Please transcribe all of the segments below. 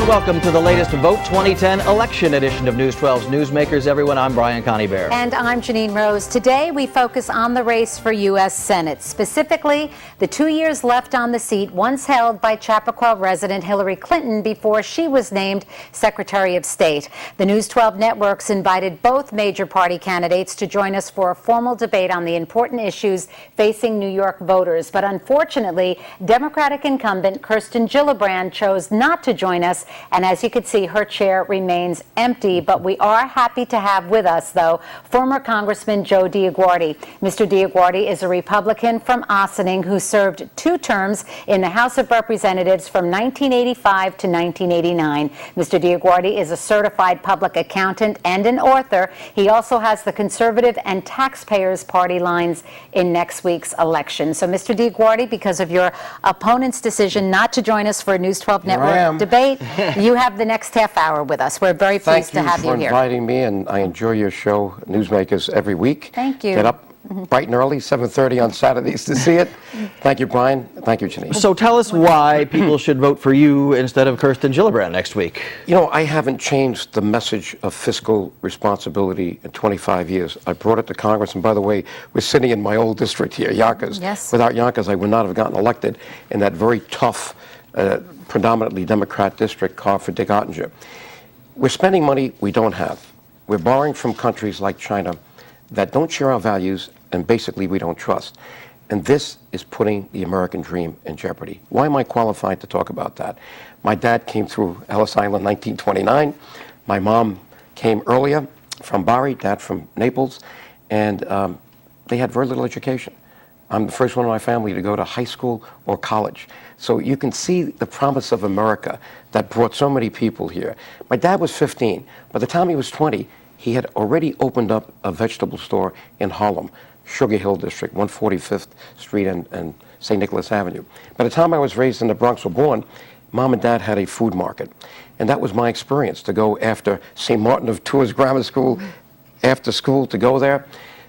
and welcome to the latest Vote 2010 election edition of News 12's Newsmakers. Everyone, I'm Brian Connie Bear. And I'm Janine Rose. Today we focus on the race for U.S. Senate, specifically the 2 years left on the seat once held by Chappaqua resident Hillary Clinton before she was named Secretary of State. The News 12 networks invited both major party candidates to join us for a formal debate on the important issues facing New York voters. But unfortunately, Democratic incumbent Kirsten Gillibrand chose not to join us, and as you can see, her chair remains empty. But we are happy to have with us, though, former Congressman Joe DioGuardi. Mr. DioGuardi is a Republican from Ossining who served 2 terms in the House of Representatives from 1985 to 1989. Mr. DioGuardi is a certified public accountant and an author. He also has the Conservative and Taxpayers Party lines in next week's election. So, Mr. DioGuardi, because of your opponent's decision not to join us for a News 12 Network debate, you have the next half hour with us. We're very pleased to have you here. Thank you for inviting me, and I enjoy your show, Newsmakers, every week. Thank you. Get up bright and early, 7:30 on Saturdays to see it. Thank you, Brian. Thank you, Janine. So tell us why people should vote for you instead of Kirsten Gillibrand next week. You know, I haven't changed the message of fiscal responsibility in 25 years. I brought it to Congress, and by the way, we're sitting in my old district here, Yonkers. Yes. Without Yonkers, I would not have gotten elected in that very tough, predominantly Democrat district called for Dick Ottinger. We're spending money we don't have. We're borrowing from countries like China that don't share our values and basically we don't trust. And this is putting the American dream in jeopardy. Why am I qualified to talk about that? My dad came through Ellis Island in 1929. My mom came earlier from Bari, dad from Naples, and they had very little education. I'm the first one in my family to go to high school or college. So you can see the promise of America that brought so many people here. My dad was 15. By the time he was 20, he had already opened up a vegetable store in Harlem, Sugar Hill District, 145th Street and St. Nicholas Avenue. By the time I was raised in the Bronx or born, Mom and Dad had a food market. And that was my experience, to go after St. Martin of Tours Grammar School, after school to go there.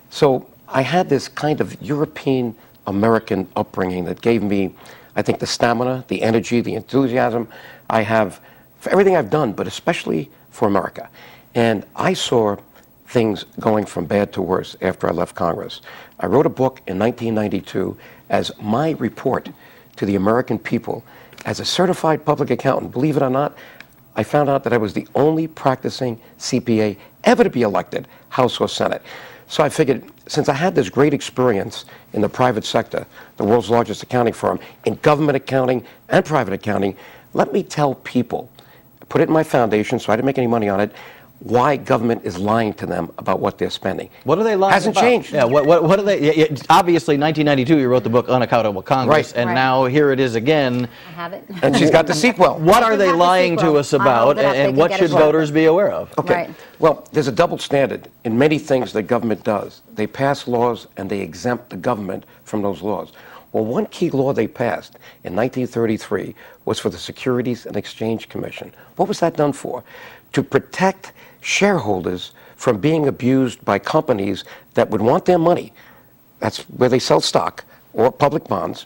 So I had this kind of European American upbringing that gave me, I think, the stamina, the energy, the enthusiasm I have for everything I've done, but especially for America. And I saw things going from bad to worse after I left Congress. I wrote a book in 1992 as my report to the American people. As a certified public accountant, believe it or not, I found out that I was the only practicing CPA ever to be elected, House or Senate. So I figured, since I had this great experience in the private sector, the world's largest accounting firm, in government accounting and private accounting, let me tell people, put it in my foundation so I didn't make any money on it, why government is lying to them about what they're spending. What are they lying Hasn't about? changed. Yeah, what are they? Obviously, 1992, you wrote the book Unaccountable Congress, Right. and Right. now here it is again. I have it. And she's got the sequel. What are they have the lying sequel. to us I'll hold about, it up. They and can what get should it right. voters be aware of? Okay. Right. Well, there's a double standard in many things that government does. They pass laws and they exempt the government from those laws. Well, one key law they passed in 1933 was for the Securities and Exchange Commission. What was that done for? To protect shareholders from being abused by companies that would want their money. That's where they sell stock or public bonds.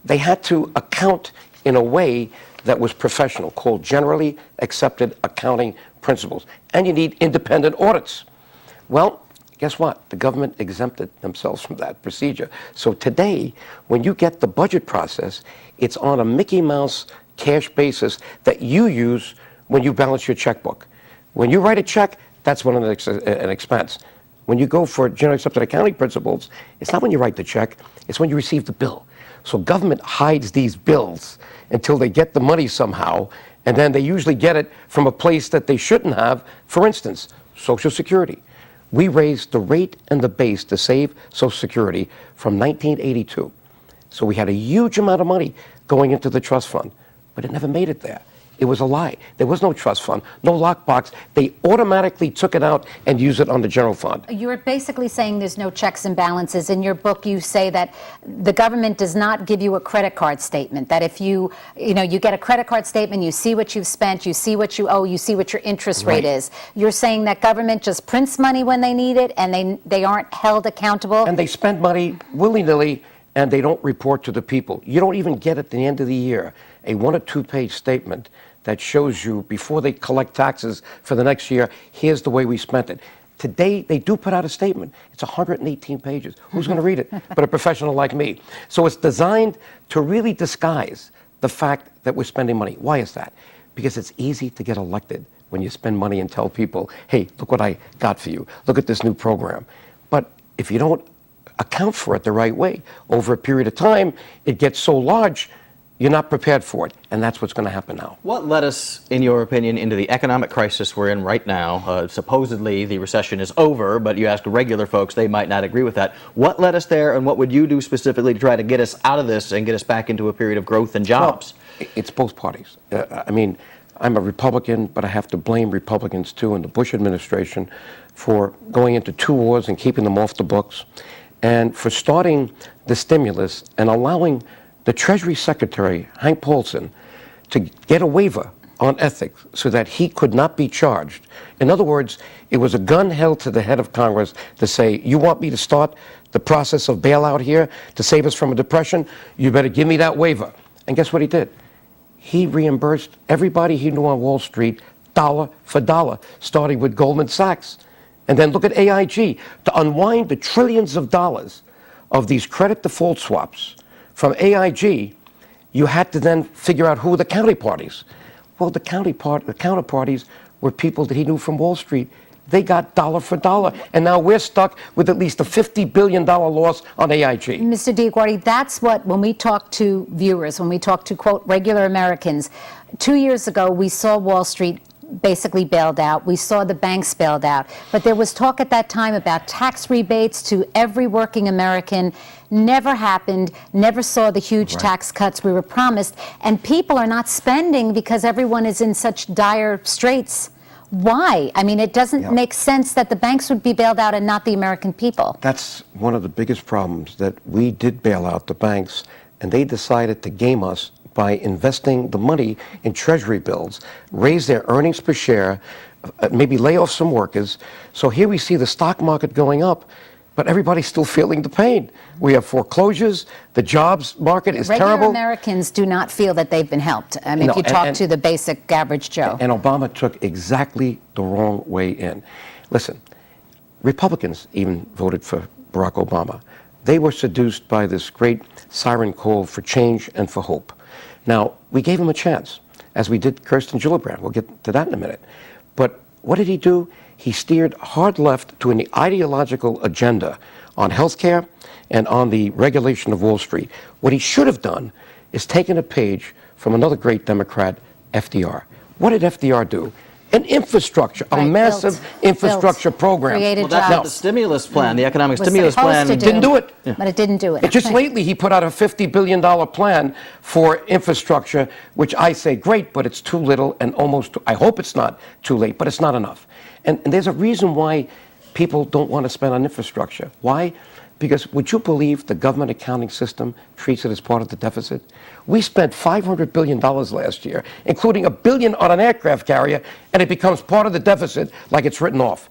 They had to account in a way that was professional, called generally accepted accounting principles. And you need independent audits. Well, guess what? The government exempted themselves from that procedure. So today, when you get the budget process, it's on a Mickey Mouse cash basis that you use when you balance your checkbook. When you write a check, that's when an expense. When you go for generally accepted accounting principles, it's not when you write the check, it's when you receive the bill. So government hides these bills until they get the money somehow, and then they usually get it from a place that they shouldn't have. For instance, Social Security. We raised the rate and the base to save Social Security from 1982. So we had a huge amount of money going into the trust fund, but it never made it there. It was a lie. There was no trust fund, no lockbox. They automatically took it out and used it on the general fund. You're basically saying there's no checks and balances. In your book, you say that the government does not give you a credit card statement, that if you get a credit card statement, you see what you've spent, you see what you owe, you see what your interest rate is. You're saying that government just prints money when they need it and they aren't held accountable? And they spend money willy-nilly and they don't report to the people. You don't even get at the end of the year a 1 or 2 page statement that shows you, before they collect taxes for the next year, here's the way we spent it. Today, they do put out a statement. It's 118 pages. Who's going to read it but a professional like me? So it's designed to really disguise the fact that we're spending money. Why is that? Because it's easy to get elected when you spend money and tell people, hey, look what I got for you. Look at this new program. But if you don't account for it the right way, over a period of time, it gets so large, you're not prepared for it, and that's what's going to happen now. What led us, in your opinion, into the economic crisis we're in right now? Supposedly the recession is over, but you ask regular folks, they might not agree with that. What led us there, and what would you do specifically to try to get us out of this and get us back into a period of growth and jobs? Well, it's both parties. I mean, I'm a Republican, but I have to blame Republicans, too, in the Bush administration for going into 2 wars and keeping them off the books, and for starting the stimulus and allowing the Treasury Secretary, Hank Paulson, to get a waiver on ethics so that he could not be charged. In other words, it was a gun held to the head of Congress to say, you want me to start the process of bailout here to save us from a depression? You better give me that waiver. And guess what he did? He reimbursed everybody he knew on Wall Street dollar for dollar, starting with Goldman Sachs. And then look at AIG. To unwind the trillions of dollars of these credit default swaps from AIG, you had to then figure out who were the counterparties. Well, the counterparties were people that he knew from Wall Street. They got dollar for dollar, and now we're stuck with at least a $50 billion loss on AIG. Mr. DioGuardi, that's what, when we talk to viewers, when we talk to, quote, regular Americans, 2 years ago we saw Wall Street basically bailed out. We saw the banks bailed out. But there was talk at that time about tax rebates to every working American. Never happened. Never saw the huge tax cuts we were promised. And people are not spending because everyone is in such dire straits. Why? I mean, it doesn't make sense that the banks would be bailed out and not the American people. That's one of the biggest problems, that we did bail out the banks, and they decided to game us by investing the money in treasury bills, raise their earnings per share, maybe lay off some workers. So here we see the stock market going up, but everybody's still feeling the pain. We have foreclosures, the jobs market is terrible. Regular Americans do not feel that they've been helped. I mean, if you talk to the basic average Joe. And Obama took exactly the wrong way in. Listen, Republicans even voted for Barack Obama. They were seduced by this great siren call for change and for hope. Now, we gave him a chance, as we did Kirsten Gillibrand. We'll get to that in a minute. But what did he do? He steered hard left to an ideological agenda on health care and on the regulation of Wall Street. What he should have done is taken a page from another great Democrat, FDR. What did FDR do? An infrastructure, a massive infrastructure program. Created that's jobs. what the stimulus plan, the economic Was stimulus supposed plan to do. Didn't do it. But it didn't do it. Just lately, he put out a $50 billion plan for infrastructure, which I say, great, but it's too little and almost, I hope it's not too late, but it's not enough. And there's a reason why people don't want to spend on infrastructure. Why? Because would you believe the government accounting system treats it as part of the deficit? We spent $500 billion last year, including $1 billion on an aircraft carrier, and it becomes part of the deficit like it's written off.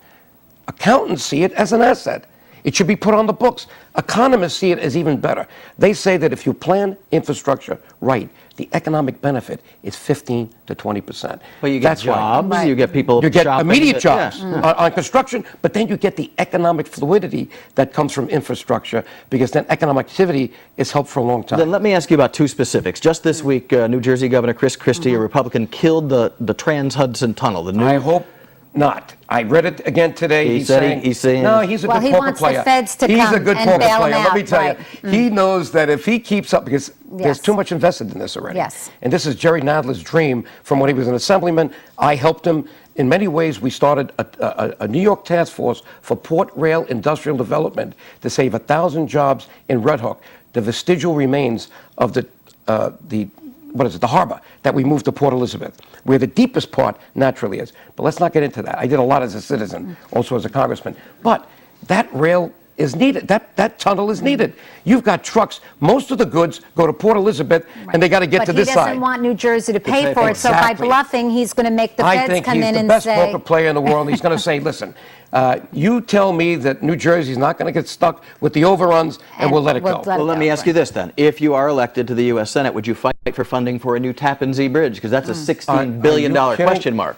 Accountants see it as an asset. It should be put on the books. Economists see it as even better. They say that if you plan infrastructure right, the economic benefit is 15 to 20%. Well, you get jobs, you get people You get shopping, immediate jobs on construction, but then you get the economic fluidity that comes from infrastructure, because then economic activity is helped for a long time. Then let me ask you about two specifics. Just this week, New Jersey Governor Chris Christie, a Republican, killed the Trans-Hudson Tunnel. I hope not. I read it again today. He's saying no, he's a good he poker wants player. the feds to He's come a good and poker bail player. him Let me out, tell right. you, he knows that if he keeps up, because there's Yes. too much invested in this already. Yes. And this is Jerry Nadler's dream from when he was an assemblyman. I helped him. In many ways, we started a New York task force for port rail industrial development to save 1,000 jobs in Red Hook, the vestigial remains of the harbor that we moved to Port Elizabeth, where the deepest part naturally is. But let's not get into that. I did a lot as a citizen, also as a congressman. But that rail is needed. That tunnel is needed. You've got trucks. Most of the goods go to Port Elizabeth, and they got to get to this side. But he doesn't want New Jersey to pay for it, so by bluffing, he's going to make the feds come in and say... I think he's the best poker player in the world. He's going to say, listen, you tell me that New Jersey's not going to get stuck with the overruns, and we'll let it go. Well, let me ask you this then. If you are elected to the U.S. Senate, would you fight for funding for a new Tappan Zee Bridge? Because that's a $16 billion question mark.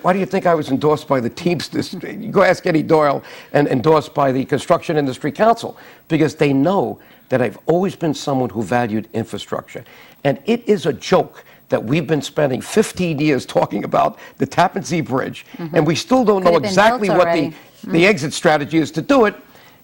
Why do you think I was endorsed by the Teamsters? You go ask Eddie Doyle, and endorsed by the Construction Industry Council, because they know that I've always been someone who valued infrastructure. And it is a joke that we've been spending 15 years talking about the Tappan Zee Bridge, and we still don't know exactly what the exit strategy is to do it.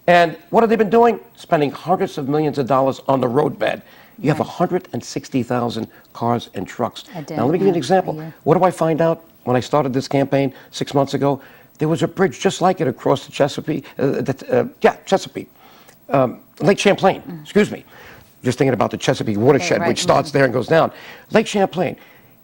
And what have they been doing? Spending hundreds of millions of dollars on the roadbed. You have 160,000 cars and trucks. Now, let me give you an example. What do I find out? When I started this campaign 6 months ago, there was a bridge just like it across the Chesapeake, Lake Champlain, excuse me. Just thinking about the Chesapeake watershed, which starts there and goes down. Lake Champlain,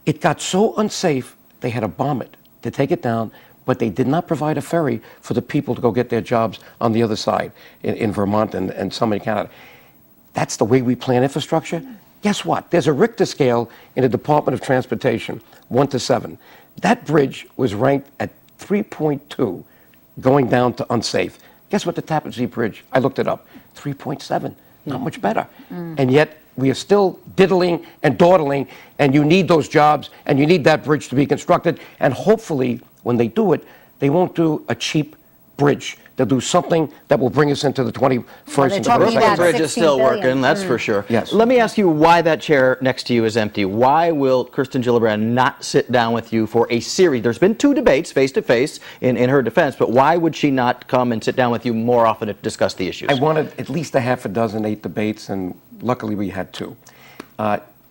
it got so unsafe, they had to bomb it to take it down, but they did not provide a ferry for the people to go get their jobs on the other side in Vermont and some in Canada. That's the way we plan infrastructure. Guess what? There's a Richter scale in the Department of Transportation, 1 to 7. That bridge was ranked at 3.2, going down to unsafe. Guess what the Tappan Zee Bridge, I looked it up, 3.7, not much better. And yet we are still diddling and dawdling, and you need those jobs, and you need that bridge to be constructed, and hopefully when they do it, they won't do a cheap bridge. They'll do something that will bring us into the 21st and 22nd. The bridge is still working, that's for sure. Yes. Let me ask you why that chair next to you is empty. Why will Kirsten Gillibrand not sit down with you for a series? There's been 2 debates face-to-face in her defense, but why would she not come and sit down with you more often to discuss the issues? I wanted at least a half a dozen 8 debates, and luckily we had 2.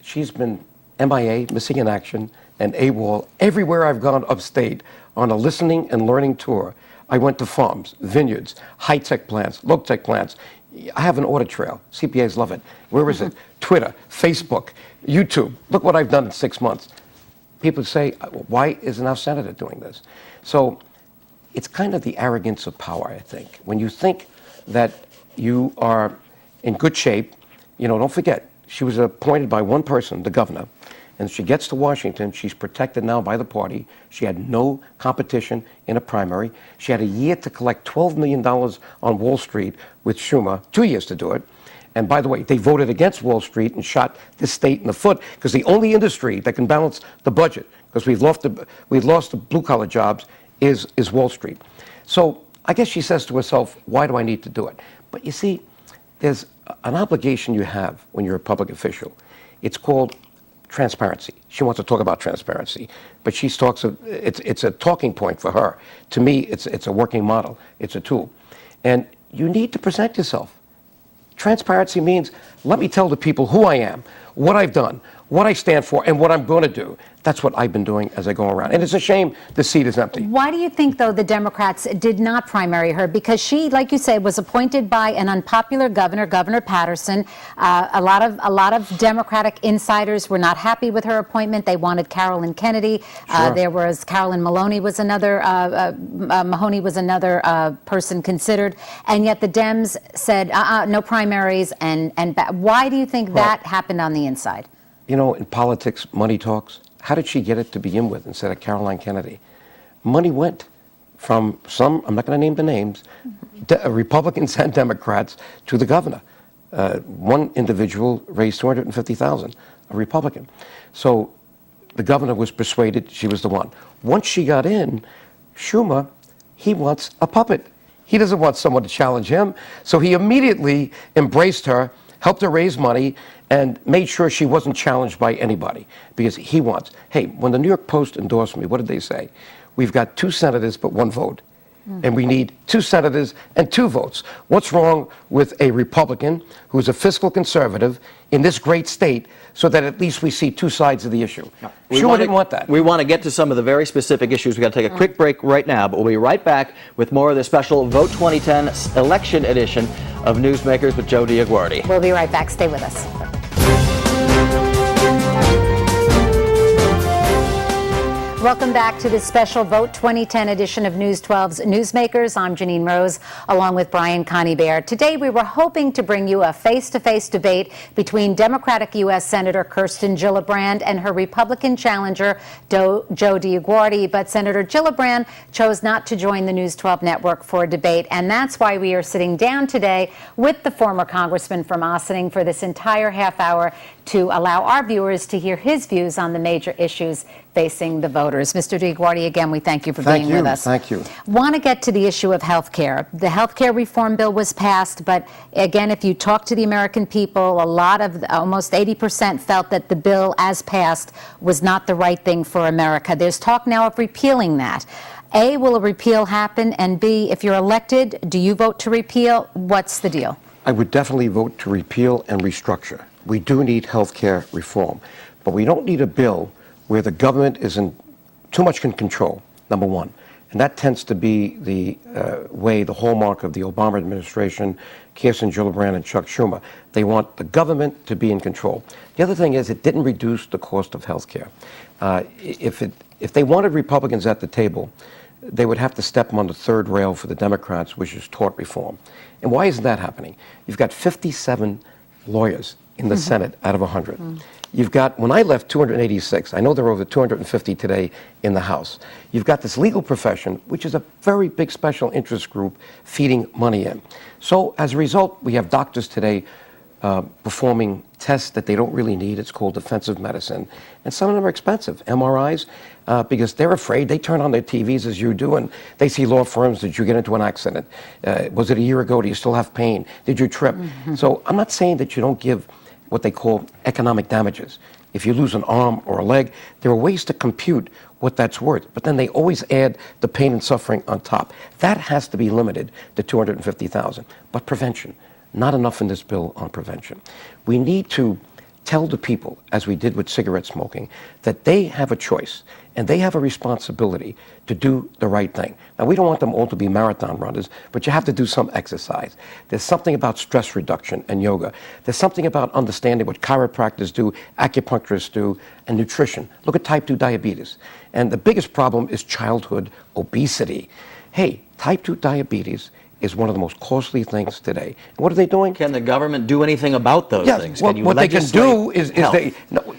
She's been MIA, missing in action, and AWOL everywhere I've gone upstate on a listening and learning tour. I went to farms, vineyards, high-tech plants, low-tech plants. I have an audit trail. CPAs love it. Where is it? Twitter, Facebook, YouTube. Look what I've done in 6 months. People say, why isn't our senator doing this? So it's kind of the arrogance of power, I think. When you think that you are in good shape, don't forget, she was appointed by one person, the governor. And she gets to Washington. She's protected now by the party. She had no competition in a primary. She had a year to collect $12 million on Wall Street with Schumer, 2 years to do it. And by the way, they voted against Wall Street and shot this state in the foot, because the only industry that can balance the budget, because we've lost the blue-collar jobs, is Wall Street. So I guess she says to herself, why do I need to do it? But you see, there's an obligation you have when you're a public official. It's called transparency. She wants to talk about transparency, but it's a talking point for her. To me, it's a working model. It's a tool. And you need to present yourself. Transparency means, let me tell the people who I am, what I've done, what I stand for, and what I'm going to do. That's what I've been doing as I go around. And it's a shame the seat is empty. Why do you think, though, the Democrats did not primary her? Because she, like you say, was appointed by an unpopular governor, Governor Patterson. A lot of Democratic insiders were not happy with her appointment. They wanted Carolyn Kennedy. Sure. There was Carolyn Maloney was another, Mahoney was another person considered. And yet the Dems said, no primaries. And why do you think that happened on the inside? In politics, money talks. How did she get it to begin with instead of Caroline Kennedy? Money went from some, I'm not going to name the names, Republicans and Democrats, to the governor. One individual raised $250,000, a Republican. So the governor was persuaded she was the one. Once she got in, Schumer, he wants a puppet. He doesn't want someone to challenge him. So he immediately embraced her, helped her raise money, and made sure she wasn't challenged by anybody, because he wants. Hey, when the New York Post endorsed me, what did they say? We've got 2 senators but 1 vote. And we need 2 senators and 2 votes. What's wrong with a Republican who's a fiscal conservative in this great state, so that at least we see 2 sides of the issue? Schumer didn't want that. We want to get to some of the very specific issues. We've got to take a quick break right now, but we'll be right back with more of the special Vote 2010 election edition of Newsmakers with Joe DioGuardi. We'll be right back. Stay with us. Welcome back to this special Vote 2010 edition of News 12's Newsmakers. I'm Janine Rose, along with Brian Connie-Bear. Today, we were hoping to bring you a face-to-face debate between Democratic U.S. Senator Kirsten Gillibrand and her Republican challenger, Joe DioGuardi. But Senator Gillibrand chose not to join the News 12 network for a debate, and that's why we are sitting down today with the former congressman from Ossining for this entire half hour to allow our viewers to hear his views on the major issues facing the voters. Mr. DioGuardi, again, we thank you for being with us. Thank you. Want to get to the issue of health care. The health care reform bill was passed, but again, if you talk to the American people, a lot of, almost 80% felt that the bill as passed was not the right thing for America. There's talk now of repealing that. A, will a repeal happen? And B, if you're elected, do you vote to repeal? What's the deal? I would definitely vote to repeal and restructure. We do need health care reform, but we don't need a bill where the government is in too much in control, number one. And that tends to be the way, the hallmark of the Obama administration, Kirsten Gillibrand and Chuck Schumer. They want the government to be in control. The other thing is it didn't reduce the cost of health care. If they wanted Republicans at the table, they would have to step on the third rail for the Democrats, which is tort reform. And why isn't that happening? You've got 57 lawyers in the Senate out of 100. You've got, when I left, 286. I know there are over 250 today in the House. You've got this legal profession, which is a very big special interest group feeding money in. So as a result, we have doctors today performing tests that they don't really need. It's called defensive medicine. And some of them are expensive, MRIs, because they're afraid. They turn on their TVs as you do, and they see law firms. Did you get into an accident? Was it a year ago? Do you still have pain? Did you trip? So I'm not saying that you don't give what they call economic damages. If you lose an arm or a leg, there are ways to compute what that's worth. But then they always add the pain and suffering on top. That has to be limited to $250,000. But prevention, not enough in this bill on prevention. We need to tell the people, as we did with cigarette smoking, that they have a choice and they have a responsibility to do the right thing. Now, we don't want them all to be marathon runners, but you have to do some exercise. There's something about stress reduction and yoga. There's something about understanding what chiropractors do, acupuncturists do, and nutrition. Look at type 2 diabetes. And the biggest problem is childhood obesity. Hey, type 2 diabetes is one of the most costly things today. And what are they doing? Can the government do anything about those things? Well, can you what they can do is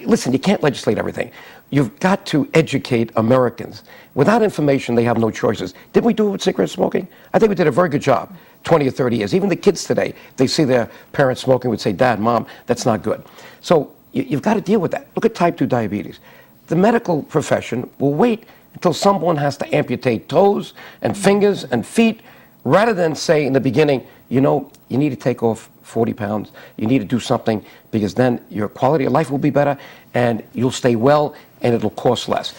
listen, you can't legislate everything. You've got to educate Americans. Without information, they have no choices. Didn't we do it with cigarette smoking? I think we did a very good job 20 or 30 years. Even the kids today, they see their parents smoking, would say, Dad, Mom, that's not good. So you've got to deal with that. Look at type 2 diabetes. The medical profession will wait until someone has to amputate toes and fingers and feet, rather than say in the beginning, you know, you need to take off 40 pounds, you need to do something, because then your quality of life will be better and you'll stay well and it'll cost less.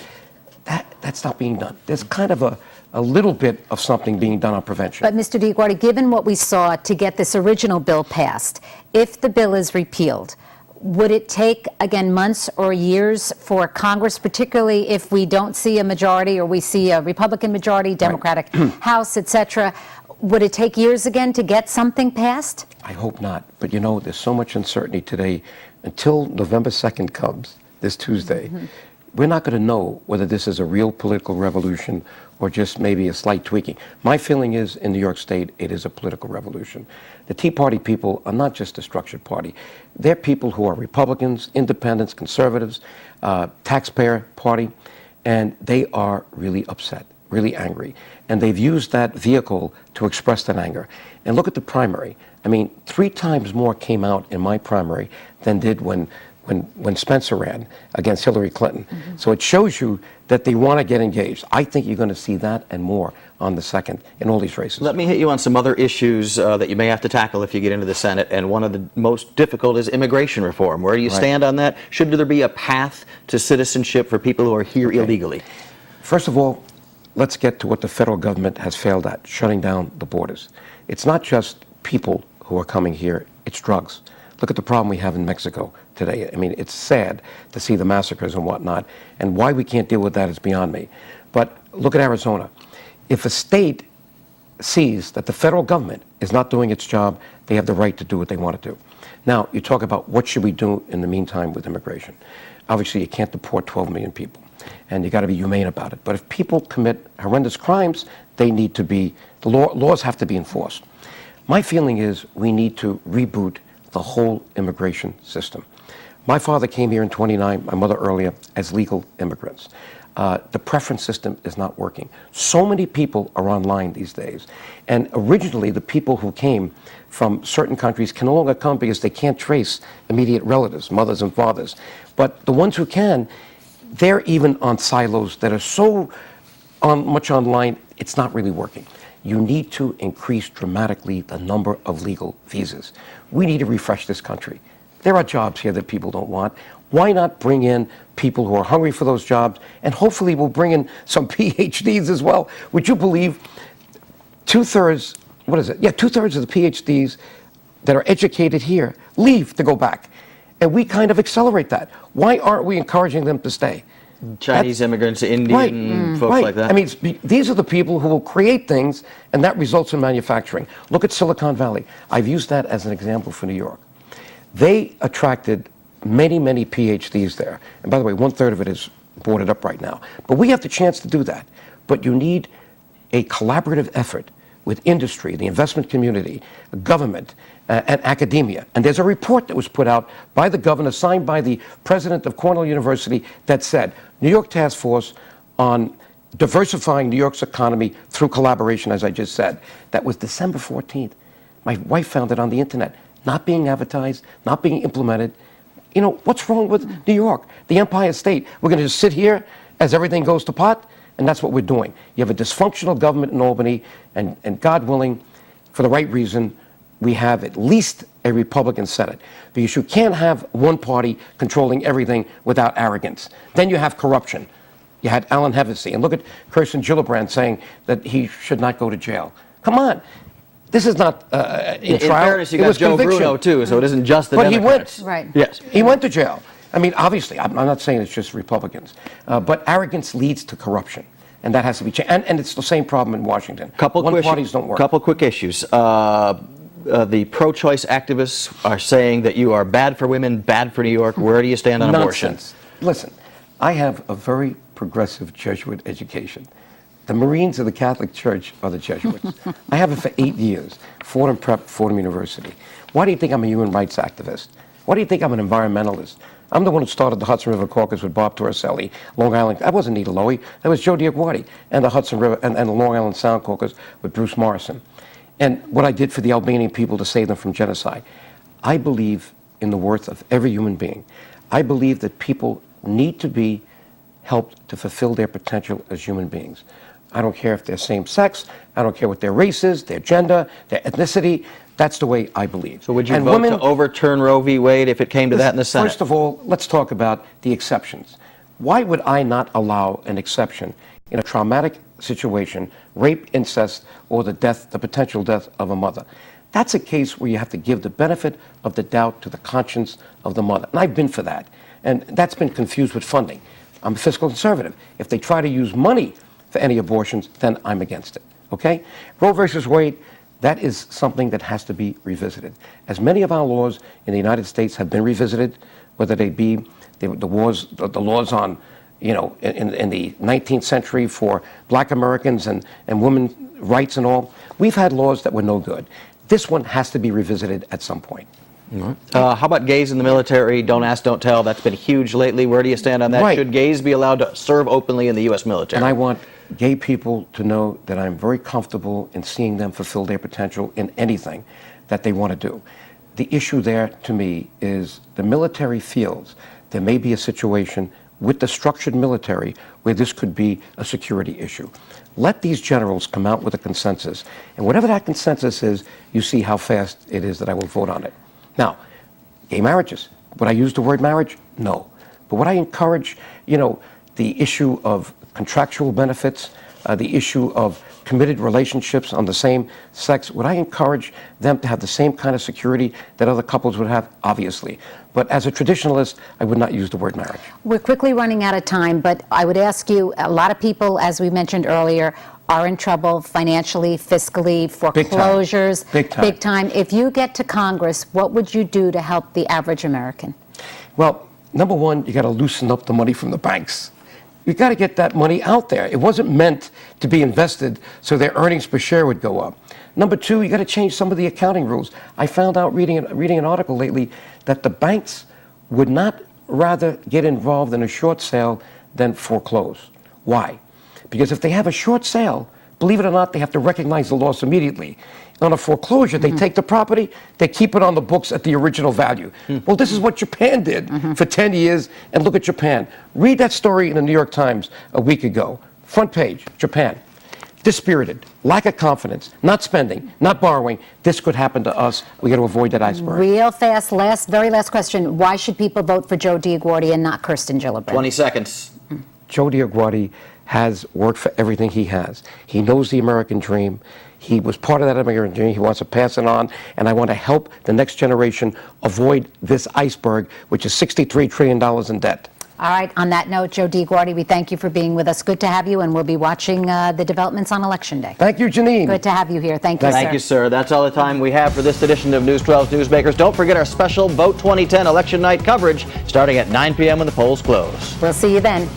That's not being done. There's kind of a little bit of something being done on prevention. But Mr. DioGuardi, given what we saw to get this original bill passed, if the bill is repealed, would it take, again, months or years for Congress, particularly if we don't see a majority or we see a Republican majority, Democratic House, et cetera, would it take years again to get something passed? I hope not. But you know, there's so much uncertainty today. Until November 2nd comes, this Tuesday, we're not going to know whether this is a real political revolution or just maybe a slight tweaking. My feeling is, in New York State, it is a political revolution. The Tea Party people are not just a structured party. They're people who are Republicans, independents, conservatives, taxpayer party, and they are really upset, really angry. And they've used that vehicle to express that anger. And look at the primary. I mean, 3 times more came out in my primary than did when Spencer ran against Hillary Clinton. So it shows you that they want to get engaged. I think you're going to see that and more on the 2nd in all these races. Let me hit you on some other issues that you may have to tackle if you get into the Senate, and one of the most difficult is immigration reform. Where do you stand on that? Should there be a path to citizenship for people who are here illegally? First of all, let's get to what the federal government has failed at, shutting down the borders. It's not just people who are coming here, it's drugs. Look at the problem we have in Mexico today. I mean, it's sad to see the massacres and whatnot, and why we can't deal with that is beyond me. But look at Arizona. If a state sees that the federal government is not doing its job, they have the right to do what they want to do. Now, you talk about what should we do in the meantime with immigration. Obviously, you can't deport 12 million people. and you got to be humane about it. But if people commit horrendous crimes, they need to be, laws have to be enforced. My feeling is we need to reboot the whole immigration system. My father came here in '29, my mother earlier, as legal immigrants. The preference system is not working. So many people are online these days. And originally, the people who came from certain countries can no longer come because they can't trace immediate relatives, mothers and fathers. But the ones who can, they're even on silos that are so much online, it's not really working. You need to increase dramatically the number of legal visas. We need to refresh this country. There are jobs here that people don't want. Why not bring in people who are hungry for those jobs, and hopefully we'll bring in some PhDs as well. Would you believe two-thirds, what is it? Yeah, two-thirds of the PhDs that are educated here leave to go back. And we kind of accelerate that. Why aren't we encouraging them to stay? Chinese immigrants, Indian folks like that. I mean, these are the people who will create things, and that results in manufacturing. Look at Silicon Valley. I've used that as an example for New York. They attracted many, many PhDs there. And by the way, 1/3 of it is boarded up right now. But we have the chance to do that. But you need a collaborative effort with industry, the investment community, government, and academia. And there's a report that was put out by the governor, signed by the president of Cornell University, that said, New York Task Force on diversifying New York's economy through collaboration, as I just said. That was December 14th. My wife found it on the internet, not being advertised, not being implemented. You know, what's wrong with New York, the Empire State? We're going to just sit here as everything goes to pot? And that's what we're doing. You have a dysfunctional government in Albany, and God willing, for the right reason, we have at least a Republican Senate. Because you can't have one party controlling everything without arrogance. Then you have corruption. You had Alan Hevesy. And look at Kirsten Gillibrand saying that he should not go to jail. Come on. This is not in trial. Fairness, you got Joe Bruno, too, so it isn't just the Democrats. He Right. Yes. He went to jail. I mean, obviously, I'm not saying it's just Republicans, but arrogance leads to corruption, and that has to be changed. And it's the same problem in Washington. One parties don't work. Couple quick issues. The pro-choice activists are saying that you are bad for women, bad for New York. Where do you stand on abortion? Nonsense. Listen, I have a very progressive Jesuit education. The Marines of the Catholic Church are the Jesuits. I have it for 8 years, Fordham Prep, Fordham University. Why do you think I'm a human rights activist? Why do you think I'm an environmentalist? I'm the one who started the Hudson River Caucus with Bob Torricelli, Long Island. That wasn't Nita Lowey. That was Joe DioGuardi, and the Hudson River and the Long Island Sound Caucus with Bruce Morrison. And what I did for the Albanian people to save them from genocide. I believe in the worth of every human being. I believe that people need to be helped to fulfill their potential as human beings. I don't care if they're same sex. I don't care what their race is, their gender, their ethnicity. That's the way I believe. So would you vote to overturn Roe v. Wade if it came to that in the Senate? First of all, let's talk about the exceptions. Why would I not allow an exception in a traumatic situation, rape, incest, or the potential death of a mother? That's a case where you have to give the benefit of the doubt to the conscience of the mother. And I've been for that. And that's been confused with funding. I'm a fiscal conservative. If they try to use money for any abortions, then I'm against it. Okay? Roe versus Wade, that is something that has to be revisited. As many of our laws in the United States have been revisited, whether they be the laws on, you know, in the 19th century for black Americans and women's rights and all, we've had laws that were no good. This one has to be revisited at some point. How about gays in the military? Don't ask, don't tell. That's been huge lately. Where do you stand on that? Right. Should gays be allowed to serve openly in the U.S. military? And I want gay people to know that I'm very comfortable in seeing them fulfill their potential in anything that they want to do. The issue there, to me, is the military feels there may be a situation with the structured military where this could be a security issue. Let these generals come out with a consensus, and whatever that consensus is, you see how fast it is that I will vote on it. Now, gay marriages. Would I use the word marriage? No. But would I encourage, you know, the issue of contractual benefits, the issue of committed relationships on the same sex? Would I encourage them to have the same kind of security that other couples would have? Obviously. But as a traditionalist, I would not use the word marriage. We're quickly running out of time, but I would ask you, a lot of people, as we mentioned earlier, are in trouble financially, fiscally, foreclosures. Big time. Big time. If you get to Congress, what would you do to help the average American? Well, number one, you got to loosen up the money from the banks. You got to get that money out there. It wasn't meant to be invested so their earnings per share would go up. Number two, you got to change some of the accounting rules. I found out reading an article lately that the banks would not rather get involved in a short sale than foreclose. Why? Because if they have a short sale, believe it or not, they have to recognize the loss immediately. On a foreclosure, they take the property, they keep it on the books at the original value. Well, this is what Japan did for 10 years, and look at Japan. Read that story in the New York Times a week ago. Front page, Japan. Dispirited, lack of confidence, not spending, not borrowing. This could happen to us. We got to avoid that iceberg. Real fast, very last question. Why should people vote for Joe DioGuardi and not Kirsten Gillibrand? 20 seconds. Joe DioGuardi has worked for everything he has. He knows the American dream. He was part of that American dream. He wants to pass it on, and I want to help the next generation avoid this iceberg, which is $63 trillion in debt. All right. On that note, Joe DioGuardi, we thank you for being with us. Good to have you, and we'll be watching the developments on Election Day. Thank you, Janine. Good to have you here. Thank you, sir. Thank you, sir. That's all the time we have for this edition of News 12's Newsmakers. Don't forget our special Vote 2010 election night coverage starting at 9 p.m. when the polls close. We'll see you then.